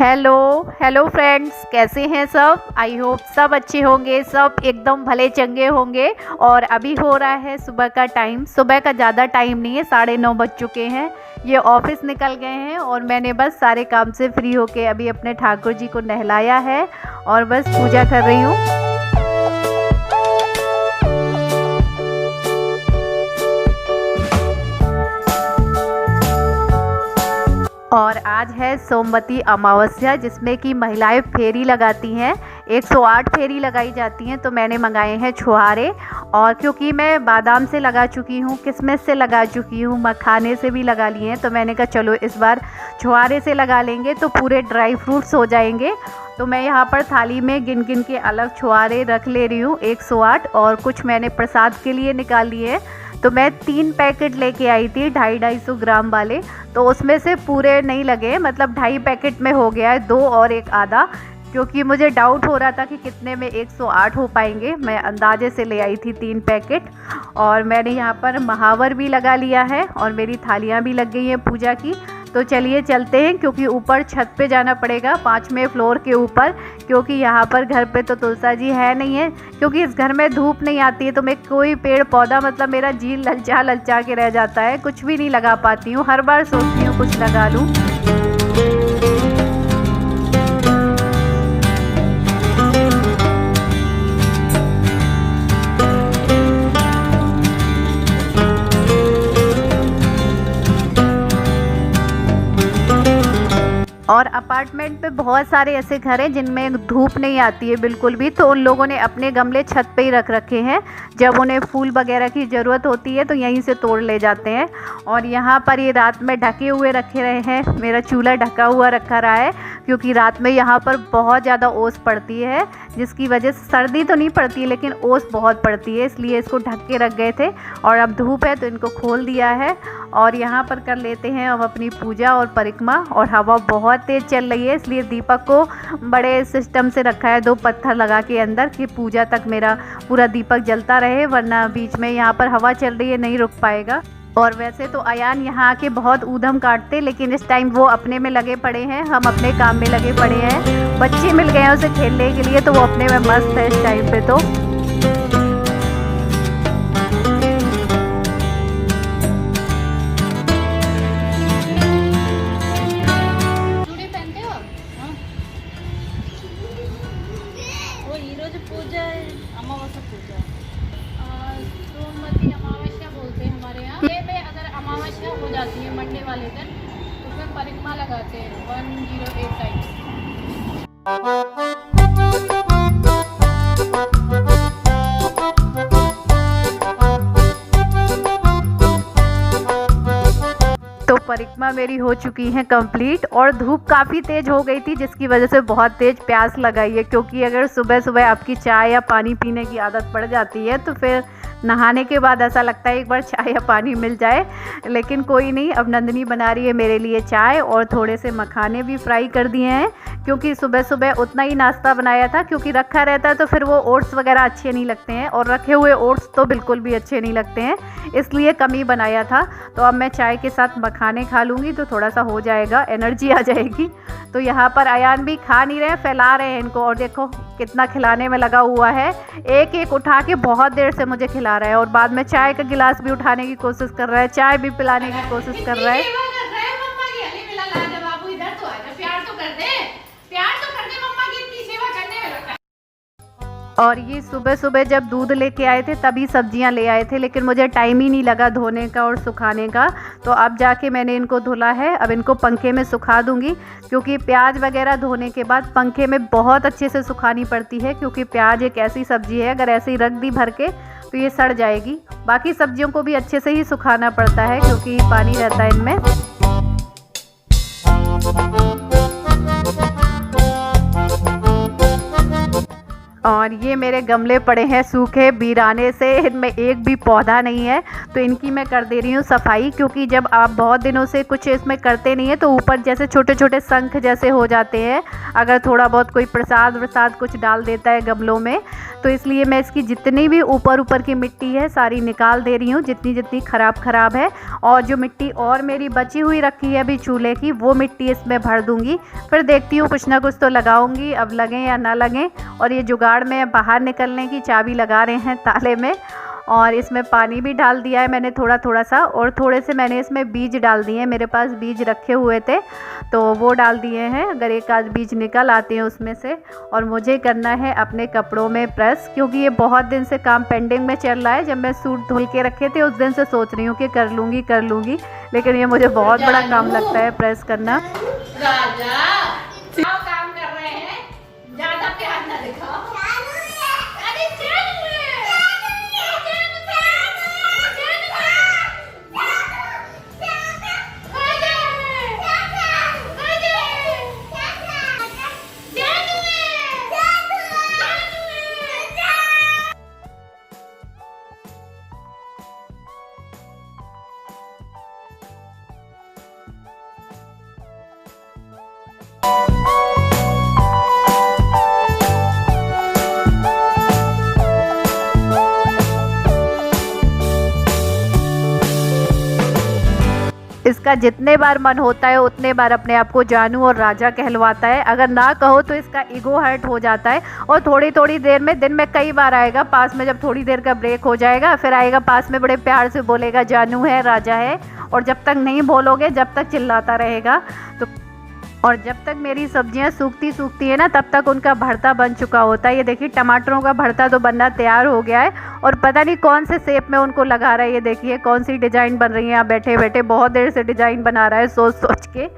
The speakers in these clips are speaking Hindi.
हेलो हेलो फ्रेंड्स, कैसे हैं सब। आई होप सब अच्छे होंगे, सब एकदम भले चंगे होंगे। और अभी हो रहा है सुबह का टाइम। सुबह का ज़्यादा टाइम नहीं है, 9:30 बज चुके हैं। ये ऑफिस निकल गए हैं और मैंने बस सारे काम से फ्री होके अभी अपने ठाकुर जी को नहलाया है और बस पूजा कर रही हूँ। और आज है सोमवती अमावस्या, जिसमें कि महिलाएं फेरी लगाती हैं। 108 फेरी लगाई जाती हैं। तो मैंने मंगाए हैं छुहारे। और क्योंकि मैं बादाम से लगा चुकी हूँ, किशमिश से लगा चुकी हूँ, मखाने से भी लगा लिए हैं, तो मैंने कहा चलो इस बार छुहारे से लगा लेंगे तो पूरे ड्राई फ्रूट्स हो जाएंगे। तो मैं यहाँ पर थाली में गिन गिन के अलग छुहारे रख ले रही हूँ, 108, और कुछ मैंने प्रसाद के लिए निकाल लिए हैं। तो मैं 3 पैकेट लेके आई थी 250-250 ग्राम वाले। तो उसमें से पूरे नहीं लगे, मतलब 2.5 पैकेट में हो गया है, 2 और 1 आधा, क्योंकि मुझे डाउट हो रहा था कि कितने में 108 हो पाएंगे। मैं अंदाजे से ले आई थी 3 पैकेट। और मैंने यहाँ पर महावर भी लगा लिया है और मेरी थालियाँ भी लग गई हैं पूजा की। तो चलिए चलते हैं, क्योंकि ऊपर छत पे जाना पड़ेगा, 5वें फ्लोर के ऊपर, क्योंकि यहाँ पर घर पे तो तुलसा जी है नहीं है। क्योंकि इस घर में धूप नहीं आती है, तो मैं कोई पेड़ पौधा, मतलब मेरा जी ललचा ललचा के रह जाता है, कुछ भी नहीं लगा पाती हूँ। हर बार सोचती हूँ कुछ लगा लूँ। और अपार्टमेंट पे बहुत सारे ऐसे घर हैं जिनमें धूप नहीं आती है बिल्कुल भी, तो उन लोगों ने अपने गमले छत पे ही रख रखे हैं। जब उन्हें फूल वगैरह की ज़रूरत होती है तो यहीं से तोड़ ले जाते हैं। और यहाँ पर ये रात में ढके हुए रखे रहे हैं, मेरा चूल्हा ढका हुआ रखा रहा है, क्योंकि रात में यहाँ पर बहुत ज़्यादा ओस पड़ती है, जिसकी वजह से सर्दी तो नहीं पड़ती लेकिन ओस बहुत पड़ती है, इसलिए इसको ढक के रख गए थे। और अब धूप है तो इनको खोल दिया है। और यहाँ पर कर लेते हैं हम अपनी पूजा और परिक्रमा। और हवा बहुत तेज़ चल रही है, इसलिए दीपक को बड़े सिस्टम से रखा है, 2 पत्थर लगा के अंदर, कि पूजा तक मेरा पूरा दीपक जलता रहे, वरना बीच में यहाँ पर हवा चल रही है, नहीं रुक पाएगा। और वैसे तो अयान यहाँ आके बहुत ऊधम काटते, लेकिन इस टाइम वो अपने में लगे पड़े हैं, हम अपने काम में लगे पड़े हैं। बच्चे मिल गए हैं उसे खेलने के लिए, तो वो अपने में मस्त है इस टाइम पे। तो सोमवती अमावस्या बोलते हैं हमारे यहाँ। ये पे अगर अमावस्या हो जाती है मंडे वाले दिन, तो फिर परिक्रमा लगाते हैं 108 टाइम्स। तो परिक्रमा मेरी हो चुकी है कंप्लीट। और धूप काफ़ी तेज़ हो गई थी, जिसकी वजह से बहुत तेज़ प्यास लगाई है, क्योंकि अगर सुबह सुबह आपकी चाय या पानी पीने की आदत पड़ जाती है तो फिर नहाने के बाद ऐसा लगता है एक बार चाय या पानी मिल जाए। लेकिन कोई नहीं, अब नंदनी बना रही है मेरे लिए चाय, और थोड़े से मखाने भी फ्राई कर दिए हैं, क्योंकि सुबह सुबह उतना ही नाश्ता बनाया था, क्योंकि रखा रहता है तो फिर वो ओट्स वगैरह अच्छे नहीं लगते हैं, और रखे हुए ओट्स तो बिल्कुल भी अच्छे नहीं लगते हैं, इसलिए कम ही बनाया था। तो अब मैं चाय के साथ मखाने खा लूँगी तो थोड़ा सा हो जाएगा, एनर्जी आ जाएगी। तो यहाँ पर अयान भी खा नहीं रहे, फैला रहे हैं इनको, और देखो कितना खिलाने में लगा हुआ है। एक एक उठा के बहुत देर से मुझे खिला रहा है, और बाद में चाय का गिलास भी उठाने की कोशिश कर रहा है, चाय भी पिलाने की कोशिश कर रहा है। और ये सुबह सुबह जब दूध लेके आए थे तभी सब्जियां ले आए थे, लेकिन मुझे टाइम ही नहीं लगा धोने का और सुखाने का। तो अब जाके मैंने इनको धुला है, अब इनको पंखे में सुखा दूंगी, क्योंकि प्याज वगैरह धोने के बाद पंखे में बहुत अच्छे से सुखानी पड़ती है, क्योंकि प्याज एक ऐसी सब्जी है, अगर ऐसे ही रख दी भर के तो ये सड़ जाएगी। बाकी सब्जियों को भी अच्छे से ही सुखाना पड़ता है, क्योंकि पानी रहता है इनमें। और ये मेरे गमले पड़े हैं सूखे वीराने से, इनमें एक भी पौधा नहीं है, तो इनकी मैं कर दे रही हूँ सफाई। क्योंकि जब आप बहुत दिनों से कुछ इसमें करते नहीं है तो ऊपर जैसे छोटे छोटे शंख जैसे हो जाते हैं, अगर थोड़ा बहुत कोई प्रसाद वरसाद कुछ डाल देता है गमलों में, तो इसलिए मैं इसकी जितनी भी ऊपर की मिट्टी है सारी निकाल दे रही हूँ, जितनी जितनी ख़राब है। और जो मिट्टी और मेरी बची हुई रखी है अभी चूल्हे की, वो मिट्टी इसमें भर दूँगी। फिर देखती हूँ कुछ ना कुछ तो लगाऊँगी, अब लगें या ना लगें। और ये जुगाड़ में बाहर निकलने की चाबी लगा रहे हैं ताले में। और इसमें पानी भी डाल दिया है मैंने थोड़ा सा, और थोड़े से मैंने इसमें बीज डाल दिए हैं, मेरे पास बीज रखे हुए थे तो वो डाल दिए हैं, अगर एक आध बीज निकल आते हैं उसमें से। और मुझे करना है अपने कपड़ों में प्रेस, क्योंकि ये बहुत दिन से काम पेंडिंग में चल रहा है। जब मैं सूट धुल के रखे थे उस दिन से सोच रही हूँ कि कर लूँगी, लेकिन ये मुझे बहुत बड़ा काम लगता है प्रेस करना। राजा काम कर रहे हैं, ज्यादा प्यार ना दिखाओ। इसका जितने बार मन होता है उतने बार अपने आप को जानू और राजा कहलवाता है। अगर ना कहो तो इसका ईगो हर्ट हो जाता है, और थोड़ी देर में, दिन में कई बार आएगा पास में, जब थोड़ी देर का ब्रेक हो जाएगा फिर आएगा पास में, बड़े प्यार से बोलेगा जानू है, राजा है। और जब तक नहीं बोलोगे जब तक चिल्लाता रहेगा। तो और जब तक मेरी सब्जियां सूखती है ना, तब तक उनका भरता बन चुका होता है। ये देखिए टमाटरों का भरता तो बनना तैयार हो गया है, और पता नहीं कौन से शेप में उनको लगा रहा है। ये देखिए कौन सी डिज़ाइन बन रही है, यहाँ बैठे बैठे बहुत देर से डिज़ाइन बना रहा है सोच के।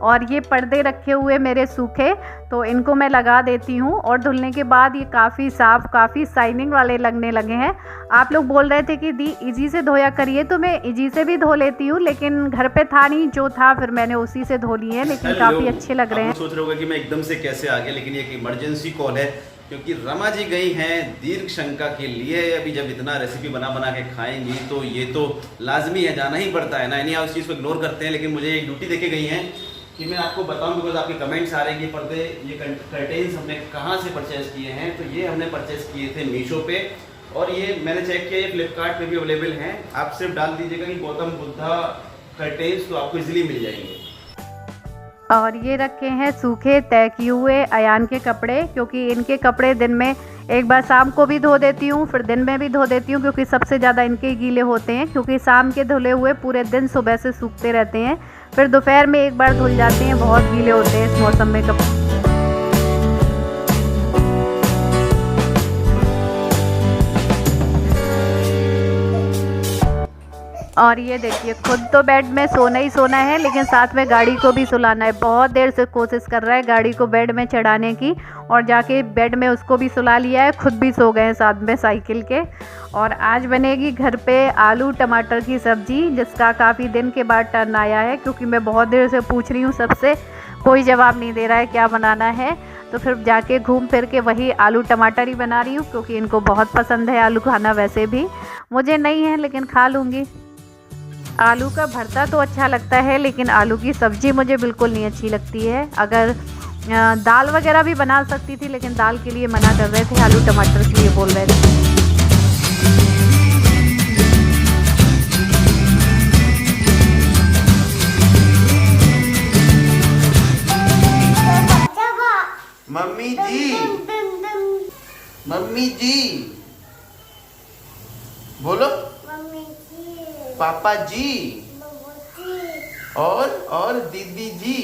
और ये पर्दे रखे हुए मेरे सूखे, तो इनको मैं लगा देती हूँ। और धुलने के बाद ये काफ़ी साफ़, काफ़ी शाइनिंग वाले लगने लगे हैं। आप लोग बोल रहे थे कि दी इजी से धोया करिए, तो मैं इजी से भी धो लेती हूँ, लेकिन घर पे था नहीं जो था, फिर मैंने उसी से धो लिए हैं, लेकिन काफ़ी अच्छे लग रहे हैं। सोच रहे होगा कि मैं एकदम से कैसे आ गया, लेकिन ये एक इमरजेंसी कॉल है, क्योंकि रमा जी गई हैं दीर्घ शंका के लिए। अभी जब इतना रेसिपी बना के खाएंगी तो ये तो लाजमी है, जाना ही पड़ता है ना। यानी आप उस चीज़ को इग्नोर करते हैं, लेकिन मुझे एक ड्यूटी देके गई हैं कि मैं आपको बताऊं, बिकॉज आपके कमेंट्स आ रहे हैं कि पर्दे, ये कर्टेन्स हमने कहाँ से परचेज़ किए हैं। तो ये हमने परचेज़ किए थे मीशो पे, और ये मैंने चेक किया, ये फ्लिपकार्ट पे भी अवेलेबल हैं। आप सिर्फ डाल दीजिएगा कि गौतम बुद्धा कर्टेन्स, तो आपको इजीली मिल जाएंगे। और ये रखे हैं सूखे तय किए हुए अयान के कपड़े, क्योंकि इनके कपड़े दिन में एक बार शाम को भी धो देती हूँ, फिर दिन में भी धो देती हूँ, क्योंकि सबसे ज़्यादा इनके गीले होते हैं। क्योंकि शाम के धुले हुए पूरे दिन सुबह से सूखते रहते हैं, फिर दोपहर में एक बार धुल जाते हैं, बहुत गीले होते हैं इस मौसम में कपड़े। और ये देखिए खुद तो बेड में सोना ही सोना है, लेकिन साथ में गाड़ी को भी सुलाना है। बहुत देर से कोशिश कर रहा है गाड़ी को बेड में चढ़ाने की, और जाके बेड में उसको भी सुला लिया है, खुद भी सो गए हैं साथ में साइकिल के। और आज बनेगी घर पे आलू टमाटर की सब्ज़ी, जिसका काफ़ी दिन के बाद टर्न आया है, क्योंकि मैं बहुत देर से पूछ रही हूँ सबसे, कोई जवाब नहीं दे रहा है क्या बनाना है। तो फिर जाके घूम फिर के वही आलू टमाटर ही बना रही हूँ, क्योंकि इनको बहुत पसंद है आलू खाना। वैसे भी मुझे नहीं है, लेकिन खा लूँगी। आलू का भरता तो अच्छा लगता है, लेकिन आलू की सब्ज़ी मुझे बिल्कुल नहीं अच्छी लगती है। अगर दाल वगैरह भी बना सकती थी, लेकिन दाल के लिए मना कर रहे थे, आलू टमाटर के लिए बोल रहे थे। मम्मी जी बोलो, पापा जी, और दीदी जी।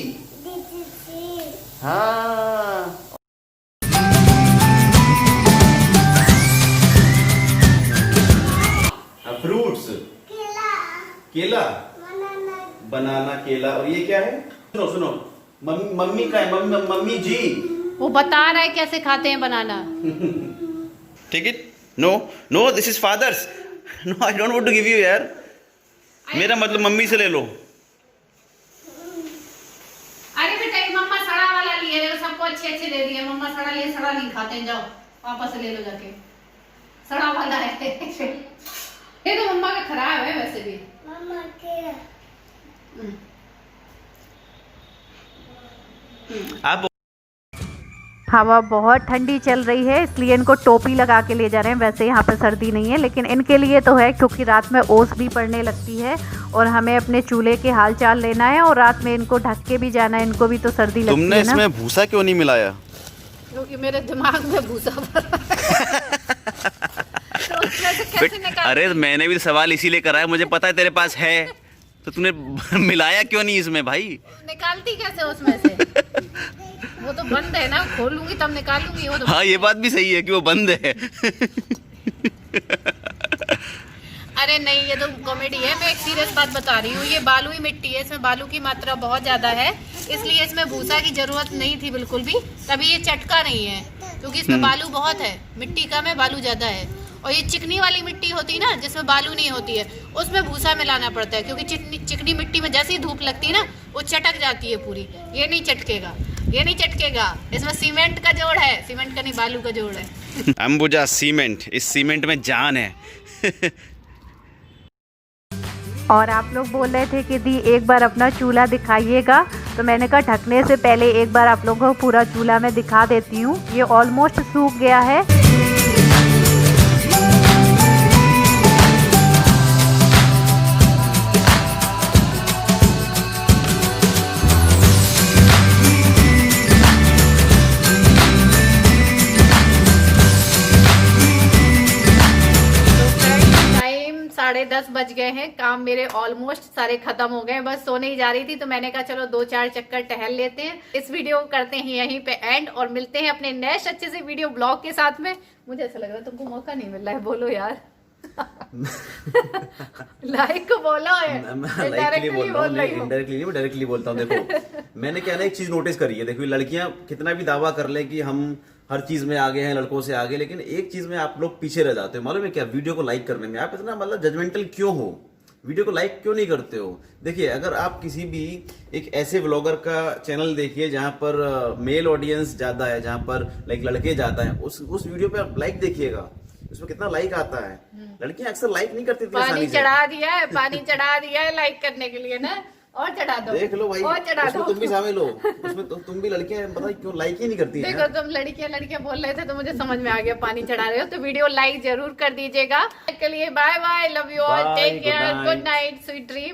हाँ, फ्रूट्स, केला, बनाना, केला। और ये क्या है? सुनो, मम्मी का है, मम्मी जी। वो बता रहा है कैसे खाते हैं banana. Take it. No, this is father's. No, I don't want to give you यार। मेरा मतलब मम्मी से ले लो। अरे बेटा, मम्मा सड़ा वाला लिए, सबको अच्छे दे दिए। मम्मा सड़ा लिए, सड़ा नहीं खाते, जाओ वापस ले लो जाके, सड़ा वाला है। ये तो मम्मा का खराब है वैसे भी। मम्मा के आप हवा बहुत ठंडी चल रही है, इसलिए इनको टोपी लगा के ले जा रहे हैं। वैसे यहाँ पे सर्दी नहीं है, लेकिन इनके लिए तो है, क्योंकि रात में ओस भी पड़ने लगती है और हमें अपने चूल्हे के हाल चाल लेना है और रात में इनको ढक के भी जाना है। इनको भी तो सर्दी लगती है तुमने ना। इसमें भूसा क्यों नहीं मिलाया? क्योंकि मेरे दिमाग में भूसा भरा तो उसमें से कैसे निकाल? अरे मैंने भी सवाल इसीलिए करा है, मुझे पता है तेरे पास है, तो तूने मिलाया क्यों नहीं इसमें भाई? निकालती कैसे उसमें से? वो तो बंद है ना, खोलूंगी तब निकालूंगी। वो तो हाँ ये बात भी सही है कि वो बंद है। अरे नहीं, ये तो कॉमेडी है। मैं एक सीरियस बात बता रही हूँ। ये बालू ही मिट्टी है, इसमें बालू की मात्रा बहुत ज़्यादा है, इसलिए इसमें भूसा की ज़रूरत नहीं थी बिल्कुल भी। तभी ये चटका नहीं है, क्योंकि इसमें बालू बहुत है, मिट्टी कम है, बालू ज़्यादा है। और ये चिकनी वाली मिट्टी होती है ना, जिसमें बालू नहीं होती है, उसमें भूसा मिलाना पड़ता है, क्योंकि चिकनी मिट्टी में जैसे ही धूप लगती है ना, वो चटक जाती है पूरी। ये नहीं चटकेगा, ये नहीं चटकेगा। इसमें सीमेंट का जोड़ है, सीमेंट का नहीं, बालू का जोड़ है। अंबुजा सीमेंट, इस सीमेंट में जान है। और आप लोग बोल रहे थे कि दी एक बार अपना चूल्हा दिखाइएगा, तो मैंने कहा ढकने से पहले एक बार आप लोगों को पूरा चूल्हा मैं दिखा देती हूँ। ये ऑलमोस्ट सूख गया है। टाइम 10:30 बज गए हैं। काम मेरे ऑलमोस्ट सारे खत्म हो गए, बस सोने ही जा रही थी, तो मैंने कहा चलो 2-4 चक्कर टहल लेते हैं। इस वीडियो को करते हैं यहीं पे एंड, और मिलते हैं अपने नेक्स्ट अच्छे से वीडियो ब्लॉग के साथ में। मुझे ऐसा लग रहा है तुमको मौका नहीं मिल रहा है, बोलो यार। लाइक को बोलो है, डायरेक्टली बोल रहा हूँ, इनडायरेक्टली नहीं, मैं डायरेक्टली बोलता हूँ। देखो मैंने क्या ना एक चीज नोटिस करी है। देखो लड़कियां कितना भी दावा कर ले कि हम हर चीज में आगे हैं, लड़कों से आगे, लेकिन एक चीज में आप लोग पीछे रह जाते हो। मालूम है क्या? वीडियो को लाइक करने में आप इतना मतलब जजमेंटल क्यों हो? वीडियो को लाइक क्यों नहीं करते हो? देखिए अगर आप किसी भी एक ऐसे व्लॉगर का चैनल देखिए जहां पर मेल ऑडियंस ज्यादा है, जहां पर लाइक लड़के ज्यादा हैं, उस वीडियो पे आप लाइक देखिएगा, उसमें कितना लाइक आता है। लड़कियां अक्सर लाइक नहीं करती थी। पानी चढ़ा दिया है, पानी चढ़ा दिया है लाइक करने के लिए ना, और चढ़ा दो। देख लो भाई, और चढ़ा दो। तुम भी शामिल हो उसमें, तुम भी लड़कियां पता क्यों लाइक ही नहीं करती हैं? देखो तुम लड़कियां बोल रहे थे तो मुझे समझ में आ गया पानी चढ़ा रहे हो, तो वीडियो लाइक जरूर कर दीजिएगा। के लिए bye bye, love you all, take care, good night, sweet dream.